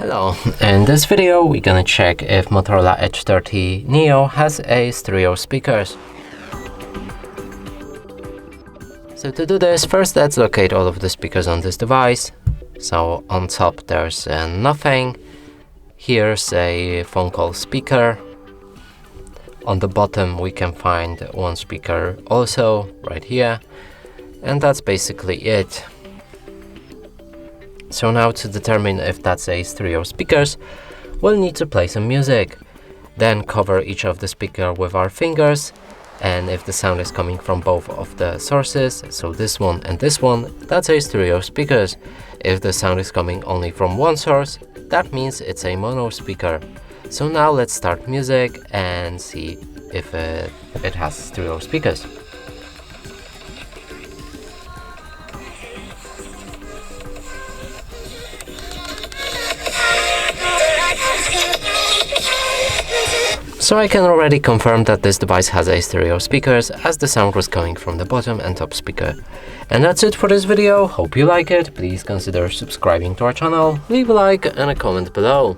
Hello, in this video we're gonna check if Motorola Edge 30 Neo has a stereo speakers. So to do this, first let's locate all of the speakers on this device. So on top there's nothing. Here's a phone call speaker. On the bottom we can find one speaker also right here, and that's basically it. So now to determine if that's a stereo speakers, we'll need to play some music. Then cover each of the speaker with our fingers, and if the sound is coming from both of the sources, so this one and this one, that's a stereo speakers. If the sound is coming only from one source, that means it's a mono speaker. So now let's start music and see if it has stereo speakers. So I can already confirm that this device has a stereo speakers, as the sound was coming from the bottom and top speaker. And that's it for this video. Hope you like it. Please consider subscribing to our channel, leave a like and a comment below.